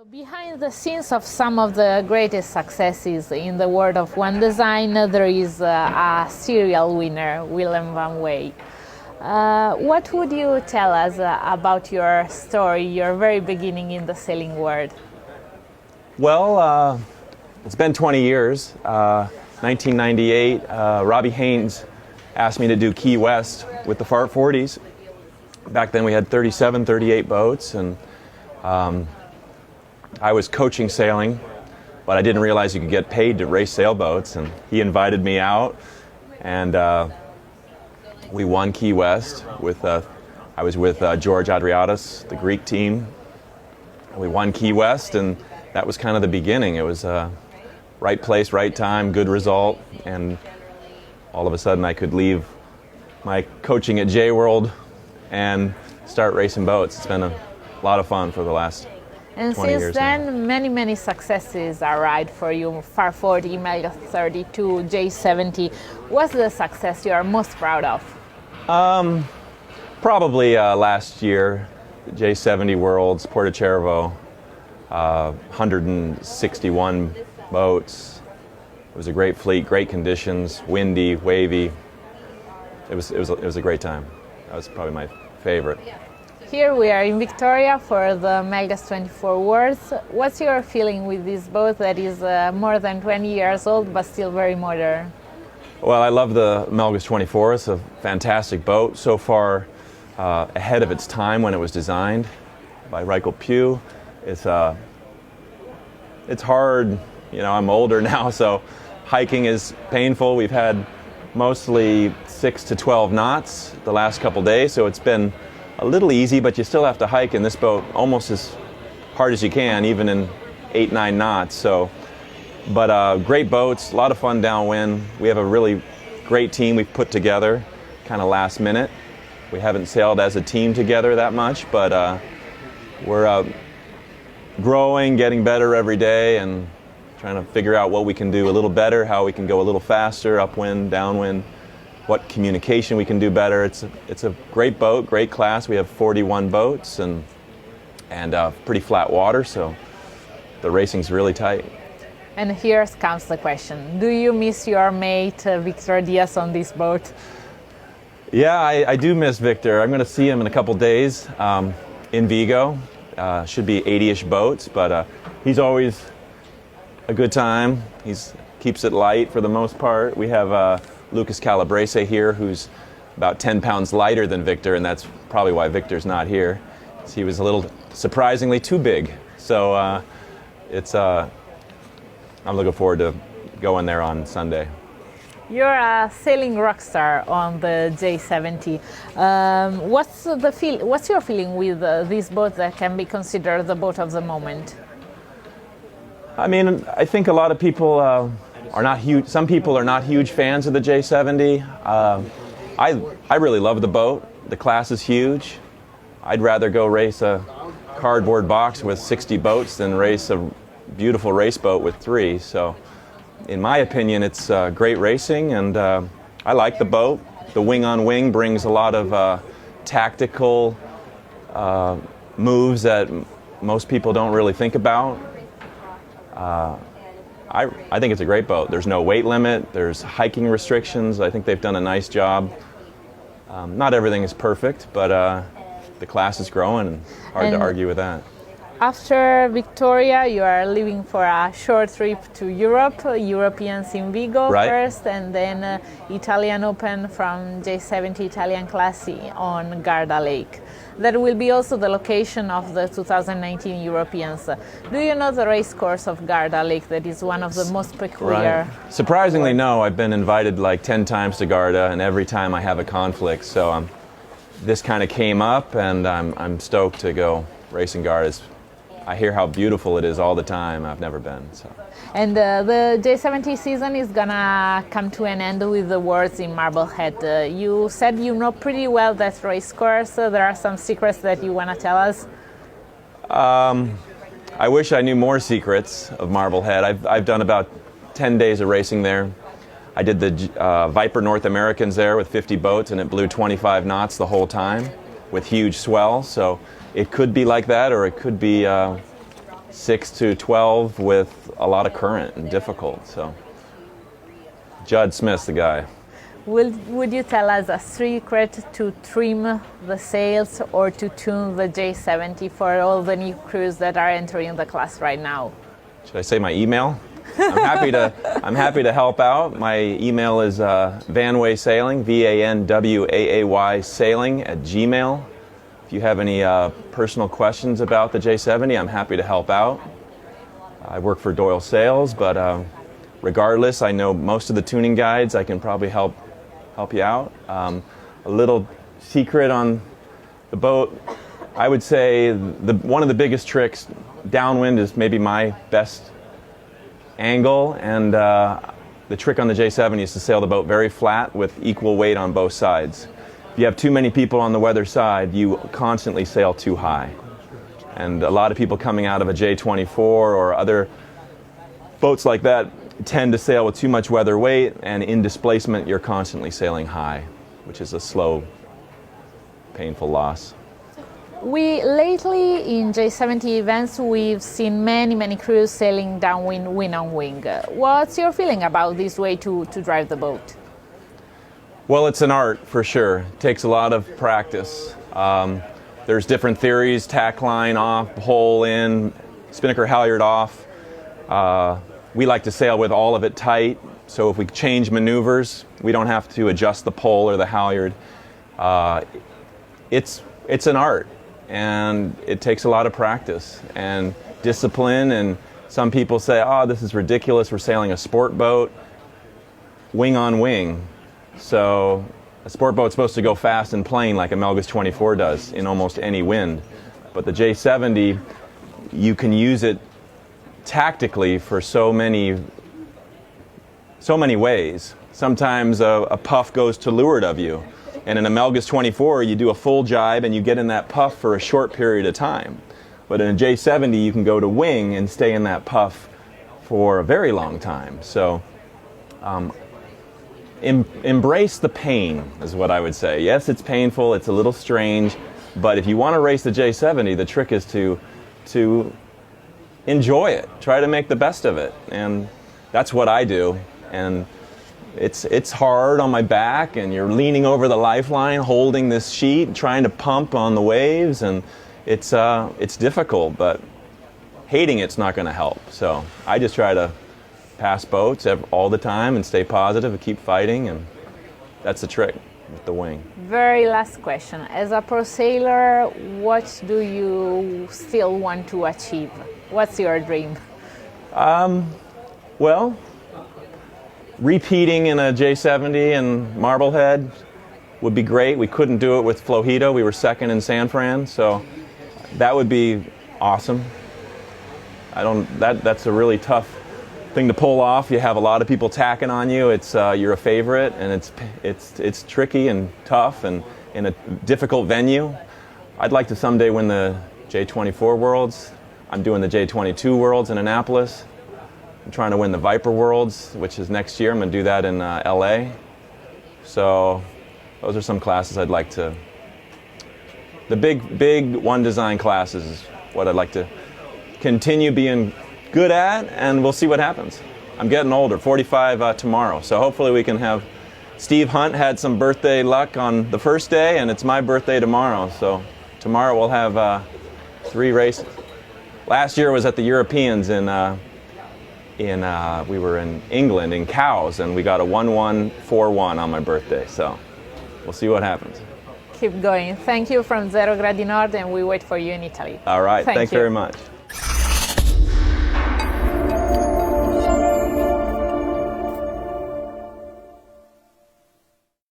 Behind the scenes of some of the greatest successes in the world of one design, there is a serial winner, Willem van Waay. What would you tell us about your story, your very beginning in the sailing world? Well, it's been 20 years. 1998, Robbie Haynes asked me to do Key West with the Fart 40s. Back then we had 37, 38 boats, and I was coaching sailing, but I didn't realize you could get paid to race sailboats, and he invited me out, and we won Key West. I was with George Adriatis, the Greek team. We won Key West, and that was kind of the beginning. It was right place, right time, good result, and all of a sudden I could leave my coaching at J-World and start racing boats. It's been a lot of fun for the last 20 years. And since then, many successes arrived for you. Far 40, Mega 32, J70. What's the success you are most proud of? Probably last year, J70 Worlds, Puerto Cervo, 161 boats. It was a great fleet, great conditions, windy, wavy. It was a great time. That was probably my favorite. Here we are in Victoria for the Melgas 24 Worlds. What's your feeling with this boat that is more than 20 years old but still very modern? Well, I love the Melgas 24. It's a fantastic boat. So far ahead of its time when it was designed by Reichel Pugh. It's hard. You know, I'm older now, so hiking is painful. We've had mostly 6 to 12 knots the last couple days, so it's been a little easy, but you still have to hike in this boat almost as hard as you can, even in 8, 9 knots. So, but great boats, a lot of fun downwind. We have a really great team we've put together, kind of last minute. We haven't sailed as a team together that much, but we're growing, getting better every day, and trying to figure out what we can do a little better, how we can go a little faster, upwind, downwind, what communication we can do better. It's a great boat, great class. We have 41 boats and pretty flat water, so the racing's really tight. And here comes the question. Do you miss your mate, Victor Diaz, on this boat? Yeah, I do miss Victor. I'm going to see him in a couple days in Vigo. Should be 80-ish boats, but he's always a good time. He keeps it light for the most part. We have Lucas Calabrese here, who's about 10 pounds lighter than Victor, and that's probably why Victor's not here. He was a little surprisingly too big. So I'm looking forward to going there on Sunday. You're a sailing rock star on the J70. What's your feeling with this boat that can be considered the boat of the moment? I mean, I think a lot of people are not huge. Some people are not huge fans of the J70. I really love the boat. The class is huge. I'd rather go race a cardboard box with 60 boats than race a beautiful race boat with 3. So, in my opinion, it's great racing, and I like the boat. The wing-on-wing brings a lot of tactical moves that most people don't really think about. I think it's a great boat. There's no weight limit. There's hiking restrictions. I think they've done a nice job. Not everything is perfect, but the class is growing, and hard to argue with that. After Victoria, you are leaving for a short trip to Europe, Europeans in Vigo first, and then Italian Open from J70 Italian Classic on Garda Lake. That will be also the location of the 2019 Europeans. Do you know the race course of Garda Lake that is one of the most peculiar? Right. Surprisingly, no. I've been invited like 10 times to Garda, and every time I have a conflict. So this kind of came up, and I'm stoked to go racing Garda. I hear how beautiful it is all the time. I've never been. So. And the J70 season is gonna come to an end with the Worlds in Marblehead. You said you know pretty well that race course. There are some secrets that you wanna tell us? I wish I knew more secrets of Marblehead. I've done about 10 days of racing there. I did the Viper North Americans there with 50 boats, and it blew 25 knots the whole time with huge swell. So it could be like that, or it could be 6 to 12 with a lot of current and difficult. So Judd Smith's the guy. Would you tell us a secret to trim the sails or to tune the J70 for all the new crews that are entering the class right now? Should I say my email? I'm happy to help out. My email is Vanway Sailing, VANWAAY Sailing @gmail. If you have any personal questions about the J70, I'm happy to help out. I work for Doyle Sails, but regardless, I know most of the tuning guides. I can probably help you out. A little secret on the boat, I would say one of the biggest tricks, downwind is maybe my best angle, and the trick on the J70 is to sail the boat very flat with equal weight on both sides. If you have too many people on the weather side, you constantly sail too high. And a lot of people coming out of a J24 or other boats like that tend to sail with too much weather weight, and in displacement you're constantly sailing high, which is a slow, painful loss. Lately in J70 events we've seen many crews sailing downwind, wing on wing. What's your feeling about this way to drive the boat? Well, it's an art for sure. It takes a lot of practice. There's different theories: tack line off, pole in, spinnaker halyard off. We like to sail with all of it tight, so if we change maneuvers, we don't have to adjust the pole or the halyard. It's an art, and it takes a lot of practice and discipline, and some people say, oh, this is ridiculous, we're sailing a sport boat, wing on wing. So a sport boat's supposed to go fast and plain like a Melgus 24 does in almost any wind. But the J70, you can use it tactically for so many ways. Sometimes a puff goes to leeward of you, and in a Melgus 24 you do a full jibe and you get in that puff for a short period of time. But in a J70 you can go to wing and stay in that puff for a very long time. So embrace the pain is what I would say. Yes, it's painful, it's a little strange, but if you want to race the J70, the trick is to enjoy it. Try to make the best of it, and that's what I do. And it's hard on my back, and you're leaning over the lifeline, holding this sheet, trying to pump on the waves, and it's difficult. But hating it's not going to help. So I just try to pass boats all the time and stay positive and keep fighting, and that's the trick with the wing. Very last question: as a pro sailor, what do you still want to achieve? What's your dream? Well, repeating in a J70 in Marblehead would be great. We couldn't do it with Flojito. We were second in San Fran, so that would be awesome. That's a really tough thing to pull off. You have a lot of people tacking on you. You're a favorite, and it's tricky and tough and in a difficult venue. I'd like to someday win the J24 Worlds. I'm doing the J22 Worlds in Annapolis. I'm trying to win the Viper Worlds, which is next year. I'm going to do that in LA. So those are some classes I'd like to. The big one design classes is what I'd like to continue being good at, and we'll see what happens. I'm getting older, 45 tomorrow, so hopefully we can have. Steve Hunt had some birthday luck on the first day, and it's my birthday tomorrow, so tomorrow we'll have 3 races. Last year was at the Europeans we were in England in Cowes, and we got a 1-1-4-1 on my birthday, so we'll see what happens. Keep going. Thank you from Zerogradinord, and we wait for you in Italy. All right, thanks very much.